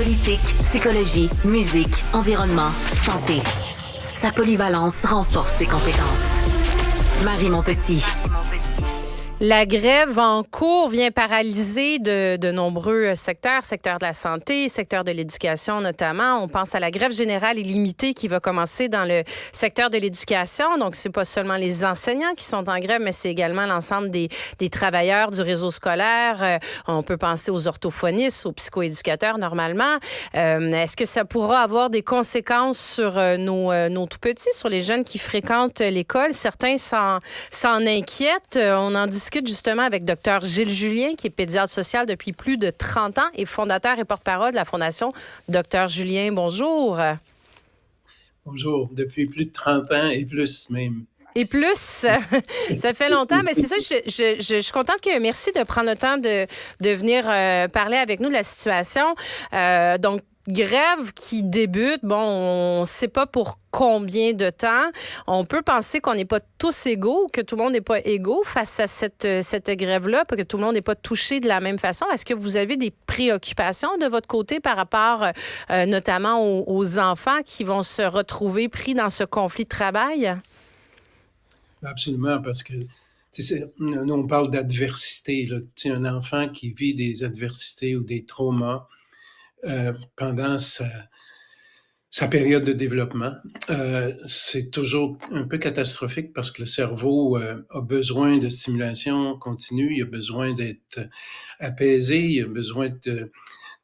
Politique, psychologie, musique, environnement, santé. Sa polyvalence renforce ses compétences. Marie Montpetit. La grève en cours vient paralyser de nombreux secteurs de la santé, secteur de l'éducation notamment. On pense à la grève générale illimitée qui va commencer dans le secteur de l'éducation. Donc, c'est pas seulement les enseignants qui sont en grève, mais c'est également l'ensemble des travailleurs du réseau scolaire. On peut penser aux orthophonistes, aux psychoéducateurs normalement. Est-ce que ça pourra avoir des conséquences sur nos tout-petits, sur les jeunes qui fréquentent l'école? Certains s'en inquiètent. On en discute justement avec Dr Gilles Julien, qui est pédiatre social depuis plus de 30 ans et fondateur et porte-parole de la Fondation Dr Julien. Bonjour. Bonjour. Depuis plus de 30 ans et plus même. Et plus, ça fait longtemps, mais c'est ça, je suis contente que, merci de prendre le temps de venir parler avec nous de la situation. Donc, grève qui débute, bon, on ne sait pas pour combien de temps. On peut penser qu'on n'est pas tous égaux, que tout le monde n'est pas égaux face à cette grève-là, que tout le monde n'est pas touché de la même façon. Est-ce que vous avez des préoccupations de votre côté par rapport notamment aux enfants qui vont se retrouver pris dans ce conflit de travail? Absolument, parce que nous, on parle d'adversité. Un enfant qui vit des adversités ou des traumas pendant sa période de développement, c'est toujours un peu catastrophique parce que le cerveau a besoin de stimulation continue, il a besoin d'être apaisé, il a besoin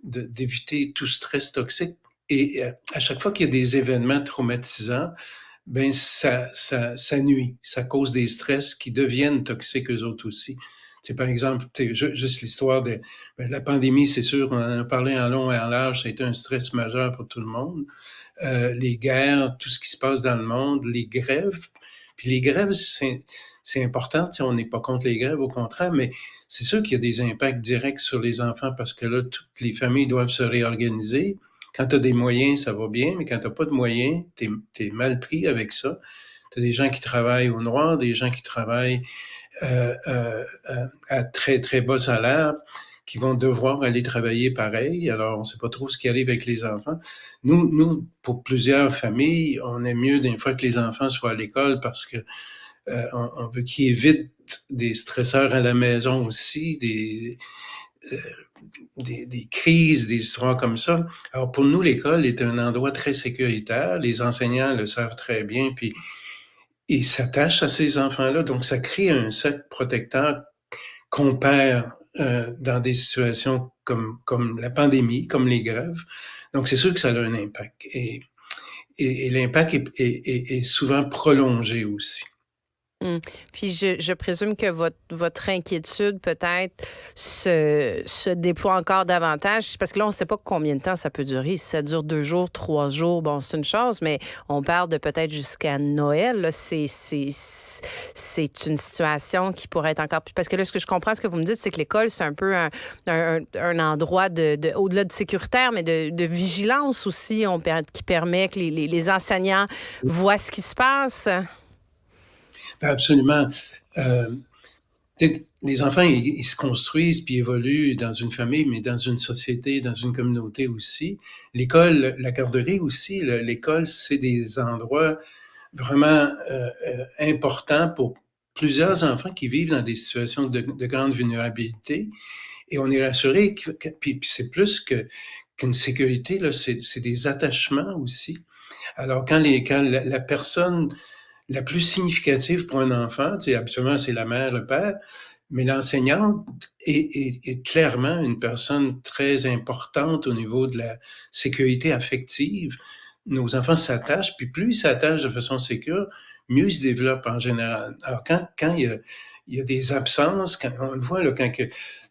d'éviter tout stress toxique. Et à chaque fois qu'il y a des événements traumatisants, ben ça nuit, ça cause des stress qui deviennent toxiques eux autres aussi. Par exemple, juste l'histoire de la pandémie, c'est sûr, on en a parlé en long et en large, ça a été un stress majeur pour tout le monde. Les guerres, tout ce qui se passe dans le monde, les grèves. Puis les grèves, c'est important, on n'est pas contre les grèves, au contraire, mais c'est sûr qu'il y a des impacts directs sur les enfants parce que là, toutes les familles doivent se réorganiser. Quand tu as des moyens, ça va bien, mais quand tu n'as pas de moyens, t'es mal pris avec ça. Tu as des gens qui travaillent au noir, des gens qui travaillent à très, très bas salaire, qui vont devoir aller travailler pareil. Alors, on ne sait pas trop ce qui arrive avec les enfants. Nous, pour plusieurs familles, on aime mieux des fois que les enfants soient à l'école parce que on veut qu'ils évitent des stresseurs à la maison aussi, des crises, des histoires comme ça. Alors, pour nous, l'école est un endroit très sécuritaire. Les enseignants le savent très bien, puis ils s'attachent à ces enfants-là. Donc, ça crée un cercle protecteur qu'on perd dans des situations comme la pandémie, comme les grèves. Donc, c'est sûr que ça a un impact. Et l'impact est souvent prolongé aussi. Puis je présume que votre inquiétude peut-être se déploie encore davantage parce que là, on ne sait pas combien de temps ça peut durer. Si ça dure 2 jours, 3 jours, bon, c'est une chose, mais on parle de peut-être jusqu'à Noël. Là, c'est une situation qui pourrait être encore plus... Parce que là, ce que je comprends, ce que vous me dites, c'est que l'école, c'est un peu un endroit au-delà de sécuritaire, mais de vigilance aussi, qui permet que les enseignants voient ce qui se passe. Absolument. Les enfants, ils se construisent puis évoluent dans une famille, mais dans une société, dans une communauté aussi. L'école, la garderie aussi, l'école, c'est des endroits vraiment importants pour plusieurs enfants qui vivent dans des situations de grande vulnérabilité. Et on est rassuré, puis c'est plus qu'une sécurité, là, c'est des attachements aussi. Alors, quand la personne la plus significative pour un enfant, habituellement, c'est la mère, le père, mais l'enseignante est clairement une personne très importante au niveau de la sécurité affective. Nos enfants s'attachent, puis plus ils s'attachent de façon sécure, mieux ils se développent en général. Alors, quand il y a des absences, quand on le voit, là,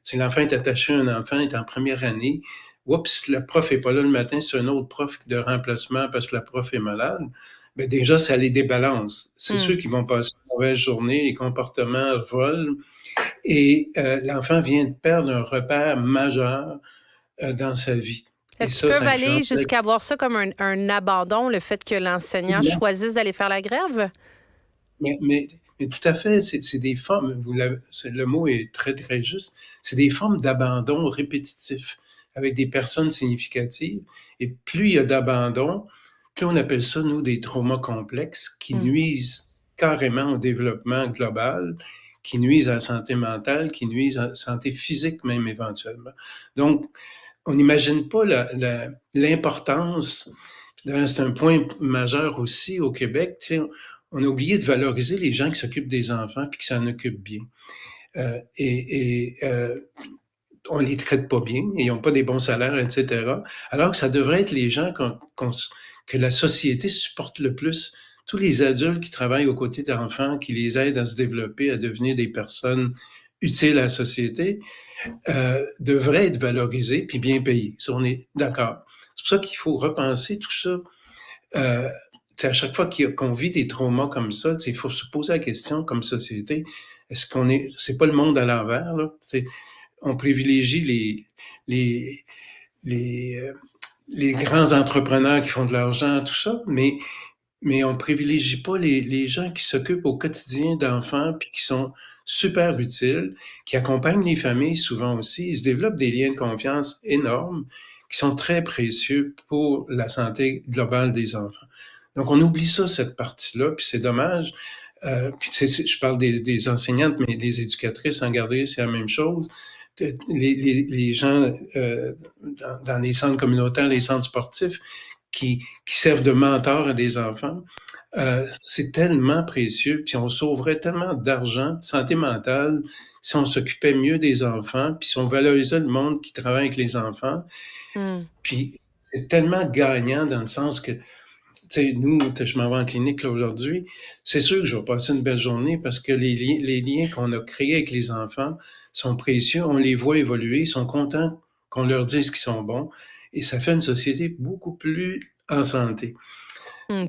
si l'enfant est attaché à un enfant, est en première année, oups, le prof est pas là le matin, c'est un autre prof de remplacement parce que la prof est malade. Ben déjà, ça les débalance. C'est sûr qu'ils vont passer une mauvaise journée, les comportements volent, et l'enfant vient de perdre un repère majeur dans sa vie. Est-ce qu'ils peuvent aller jusqu'à voir ça comme un abandon, le fait que l'enseignant choisisse d'aller faire la grève? Mais tout à fait, c'est des formes, le mot est très, très juste, c'est des formes d'abandon répétitif. avec des personnes significatives. Et plus il y a d'abandon, plus on appelle ça, nous, des traumas complexes qui nuisent carrément au développement global, qui nuisent à la santé mentale, qui nuisent à la santé physique même éventuellement. Donc, on n'imagine pas l'importance. C'est un point majeur aussi au Québec. Tu sais, on a oublié de valoriser les gens qui s'occupent des enfants puis qui s'en occupent bien. On les traite pas bien, ils n'ont pas des bons salaires, etc. Alors que ça devrait être les gens que la société supporte le plus. Tous les adultes qui travaillent aux côtés d'enfants, qui les aident à se développer, à devenir des personnes utiles à la société, devraient être valorisés puis bien payés. Ça, on est d'accord. C'est pour ça qu'il faut repenser tout ça. À chaque fois qu'on vit des traumas comme ça, il faut se poser la question comme société, est-ce qu'on est... C'est pas le monde à l'envers, là. On privilégie les grands entrepreneurs qui font de l'argent, tout ça, mais on privilégie pas les gens qui s'occupent au quotidien d'enfants puis qui sont super utiles, qui accompagnent les familles souvent aussi. Ils se développent des liens de confiance énormes qui sont très précieux pour la santé globale des enfants. Donc, on oublie ça, cette partie-là, puis c'est dommage. Puis je parle des enseignantes, mais les éducatrices en garderie, c'est la même chose. Les gens dans les centres communautaires, les centres sportifs, qui servent de mentors à des enfants, c'est tellement précieux, puis on sauverait tellement d'argent, de santé mentale, si on s'occupait mieux des enfants, puis si on valorisait le monde qui travaille avec les enfants. Puis c'est tellement gagnant dans le sens que, tu sais, nous, je m'en vais en clinique là aujourd'hui, c'est sûr que je vais passer une belle journée parce que les liens qu'on a créés avec les enfants sont précieux, on les voit évoluer, ils sont contents qu'on leur dise qu'ils sont bons, et ça fait une société beaucoup plus en santé.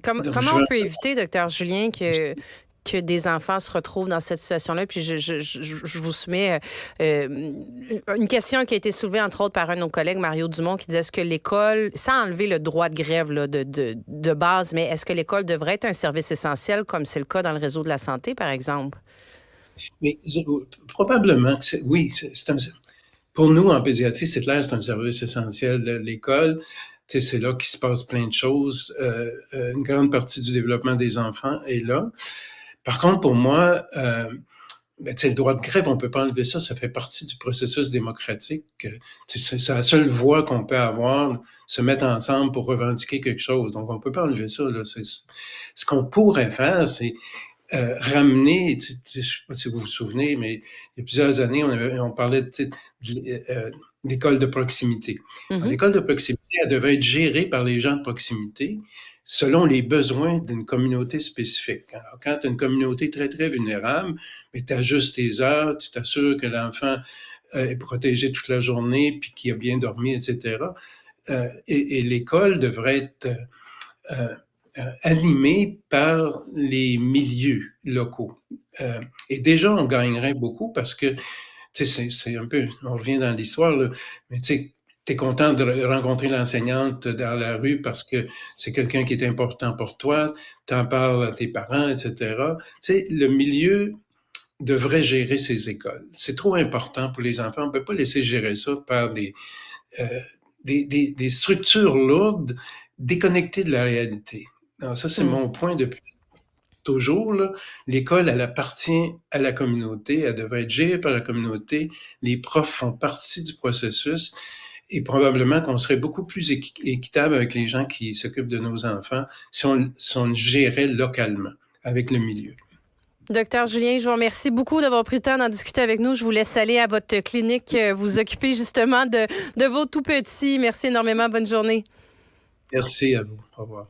Comment on peut éviter, Dr. Julien, que des enfants se retrouvent dans cette situation-là? Puis je vous soumets une question qui a été soulevée, entre autres, par un de nos collègues, Mario Dumont, qui disait, est-ce que l'école, sans enlever le droit de grève là, de base, mais est-ce que l'école devrait être un service essentiel, comme c'est le cas dans le réseau de la santé, par exemple? Mais probablement que oui. Pour nous, en pédiatrie, c'est clair, c'est un service essentiel. L'école, c'est là qu'il se passe plein de choses. Une grande partie du développement des enfants est là. Par contre, pour moi, le droit de grève, on peut pas enlever ça. Ça fait partie du processus démocratique. C'est la seule voie qu'on peut avoir, se mettre ensemble pour revendiquer quelque chose. Donc, on peut pas enlever ça. Là. Ce qu'on pourrait faire, c'est ramener, je ne sais pas si vous vous souvenez, mais il y a plusieurs années, on parlait de l'école de proximité. Alors, l'école de proximité, elle devait être gérée par les gens de proximité selon les besoins d'une communauté spécifique. Alors, quand tu as une communauté très, très vulnérable, tu ajustes tes heures, tu t'assures que l'enfant est protégé toute la journée puis qu'il a bien dormi, etc. Et l'école devrait être animé par les milieux locaux. Et déjà, on gagnerait beaucoup parce que, tu sais, c'est un peu, on revient dans l'histoire, là, mais tu sais, t'es content de rencontrer l'enseignante dans la rue parce que c'est quelqu'un qui est important pour toi, t'en parles à tes parents, etc. Tu sais, le milieu devrait gérer ces écoles. C'est trop important pour les enfants. On peut pas laisser gérer ça par des structures lourdes déconnectées de la réalité. Alors ça, c'est mon point depuis toujours. Là. L'école, elle appartient à la communauté, elle devrait être gérée par la communauté. Les profs font partie du processus et probablement qu'on serait beaucoup plus équitable avec les gens qui s'occupent de nos enfants si on gérait localement avec le milieu. Docteur Julien, je vous remercie beaucoup d'avoir pris le temps d'en discuter avec nous. Je vous laisse aller à votre clinique, vous occuper justement de vos tout-petits. Merci énormément. Bonne journée. Merci à vous. Au revoir.